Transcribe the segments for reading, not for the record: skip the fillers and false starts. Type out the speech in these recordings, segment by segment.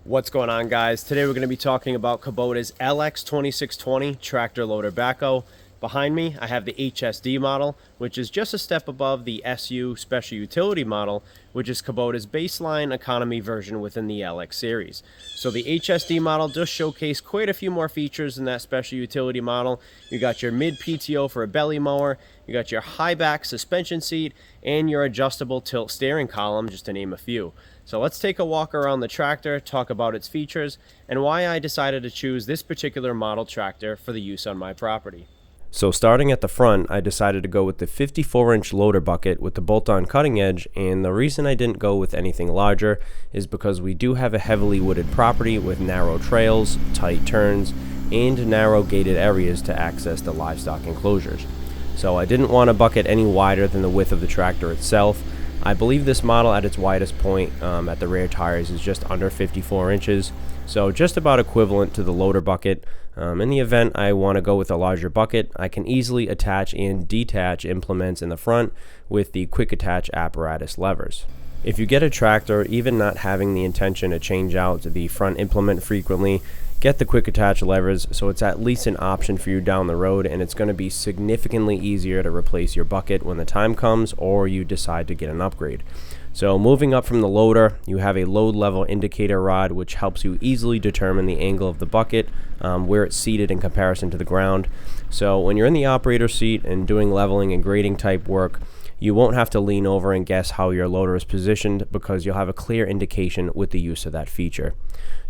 What's going on, guys? Today we're going to be talking about Kubota's LX2620 tractor loader backhoe. Behind me I have the HSD model, which is just a step above the SU Special Utility model, which is Kubota's baseline economy version within the LX series. So the HSD model does showcase quite a few more features than that Special Utility model. You got your mid PTO for a belly mower, you got your high back suspension seat, and your adjustable tilt steering column, just to name a few. So let's take a walk around the tractor, talk about its features, and why I decided to choose this particular model tractor for the use on my property. So starting at the front, I decided to go with the 54-inch loader bucket with the bolt-on cutting edge, and the reason I didn't go with anything larger is because we do have a heavily wooded property with narrow trails, tight turns, and narrow gated areas to access the livestock enclosures. So I didn't want a bucket any wider than the width of the tractor itself. I believe this model at its widest point at the rear tires is just under 54 inches, so just about equivalent to the loader bucket. In the event I want to go with a larger bucket, I can easily attach and detach implements in the front with the quick attach apparatus levers. If you get a tractor, even not having the intention to change out the front implement frequently, get the quick attach levers so it's at least an option for you down the road, and it's going to be significantly easier to replace your bucket when the time comes or you decide to get an upgrade. So moving up from the loader, you have a load level indicator rod, which helps you easily determine the angle of the bucket, where it's seated in comparison to the ground. So when you're in the operator seat and doing leveling and grading type work, you won't have to lean over and guess how your loader is positioned, because you'll have a clear indication with the use of that feature.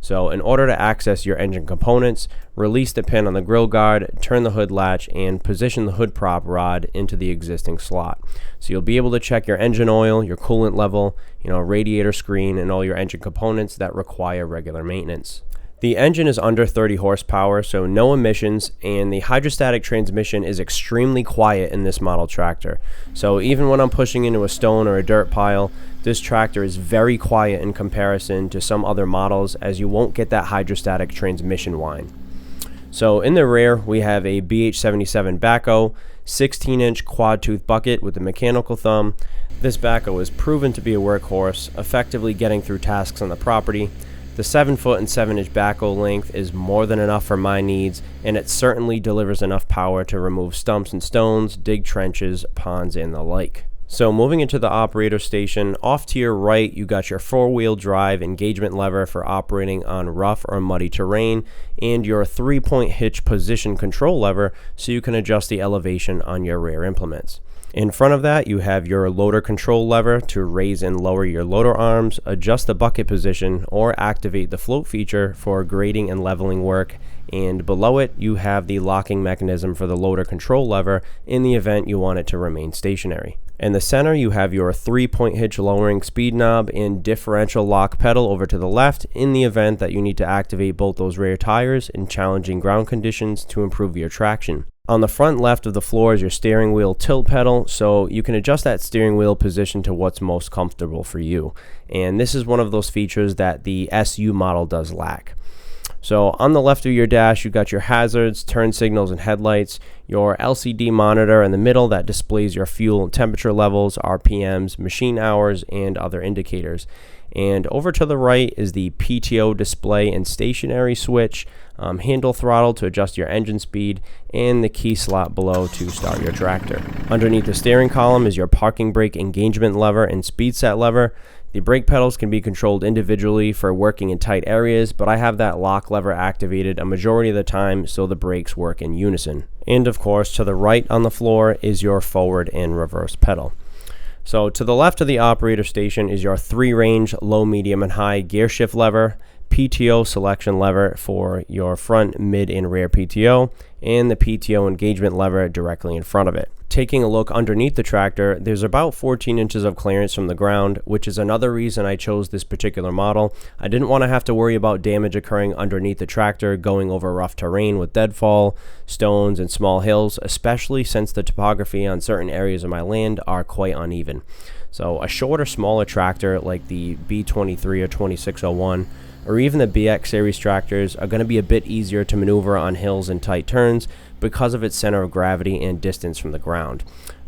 So in order to access your engine components, release the pin on the grill guard, turn the hood latch, and position the hood prop rod into the existing slot. So you'll be able to check your engine oil, your coolant level, radiator screen, and all your engine components that require regular maintenance. The engine is under 30 horsepower, so no emissions, and the hydrostatic transmission is extremely quiet in this model tractor. So even when I'm pushing into a stone or a dirt pile, this tractor is very quiet in comparison to some other models, as you won't get that hydrostatic transmission whine. So in the rear, we have a BH77 backhoe, 16-inch quad tooth bucket with a mechanical thumb. This backhoe is proven to be a workhorse, effectively getting through tasks on the property. The 7-foot and 7-inch backhoe length is more than enough for my needs, and it certainly delivers enough power to remove stumps and stones, dig trenches, ponds, and the like. So moving into the operator station, off to your right you got your 4-wheel drive engagement lever for operating on rough or muddy terrain, and your 3-point hitch position control lever so you can adjust the elevation on your rear implements. In front of that, you have your loader control lever to raise and lower your loader arms, adjust the bucket position, or activate the float feature for grading and leveling work. And below it, you have the locking mechanism for the loader control lever in the event you want it to remain stationary. In the center, you have your 3-point hitch lowering speed knob and differential lock pedal over to the left in the event that you need to activate both those rear tires in challenging ground conditions to improve your traction. On the front left of the floor is your steering wheel tilt pedal, so you can adjust that steering wheel position to what's most comfortable for you. And this is one of those features that the SU model does lack. So on the left of your dash, you got your hazards, turn signals, and headlights, your LCD monitor in the middle that displays your fuel and temperature levels, RPMs, machine hours, and other indicators. And over to the right is the PTO display and stationary switch, handle throttle to adjust your engine speed, and the key slot below to start your tractor. Underneath the steering column is your parking brake engagement lever and speed set lever. The brake pedals can be controlled individually for working in tight areas, but I have that lock lever activated a majority of the time so the brakes work in unison. And of course, to the right on the floor is your forward and reverse pedal. So to the left of the operator station is your 3-range low, medium, and high gear shift lever, PTO selection lever for your front, mid, and rear PTO, and the PTO engagement lever directly in front of it. Taking a look underneath the tractor, there's about 14 inches of clearance from the ground, which is another reason I chose this particular model. I didn't want to have to worry about damage occurring underneath the tractor going over rough terrain with deadfall, stones, and small hills, especially since the topography on certain areas of my land are quite uneven. So a shorter, smaller tractor like the B23 or 2601 or even the BX series tractors are going to be a bit easier to maneuver on hills and tight turns because of its center of gravity and distance from the ground.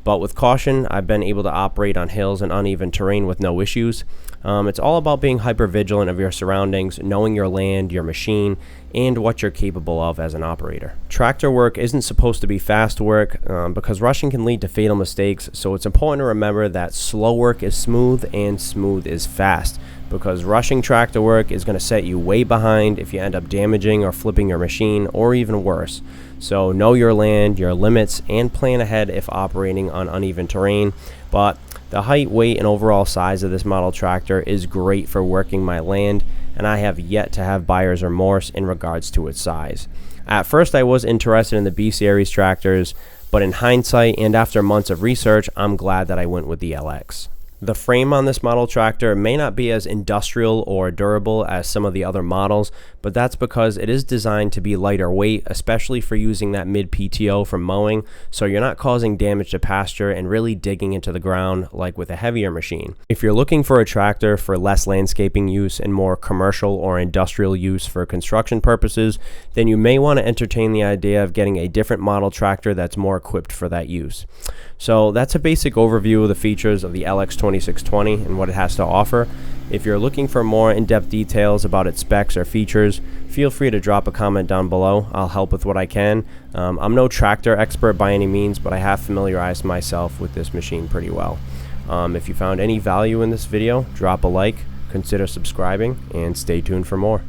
but with caution, I've been able to operate on hills and uneven terrain with no issues. It's all about being hyper vigilant of your surroundings, knowing your land, your machine, and what you're capable of as an operator. Tractor work isn't supposed to be fast work because rushing can lead to fatal mistakes, so it's important to remember that slow work is smooth and smooth is fast, because rushing tractor work is going to set you way behind if you end up damaging or flipping your machine, or even worse. So know your land, your limits, and plan ahead if operating on uneven terrain. But the height, weight, and overall size of this model tractor is great for working my land, and I have yet to have buyer's remorse in regards to its size. At first I was interested in the B-Series tractors, but in hindsight and after months of research, I'm glad that I went with the LX. The frame on this model tractor may not be as industrial or durable as some of the other models, but that's because it is designed to be lighter weight, especially for using that mid-PTO from mowing, so you're not causing damage to pasture and really digging into the ground like with a heavier machine. If you're looking for a tractor for less landscaping use and more commercial or industrial use for construction purposes, then you may want to entertain the idea of getting a different model tractor that's more equipped for that use. So that's a basic overview of the features of the LX2620 and what it has to offer. If you're looking for more in-depth details about its specs or features, feel free to drop a comment down below. I'll help with what I can. I'm no tractor expert by any means, but I have familiarized myself with this machine pretty well. If you found any value in this video, drop a like, consider subscribing, and stay tuned for more.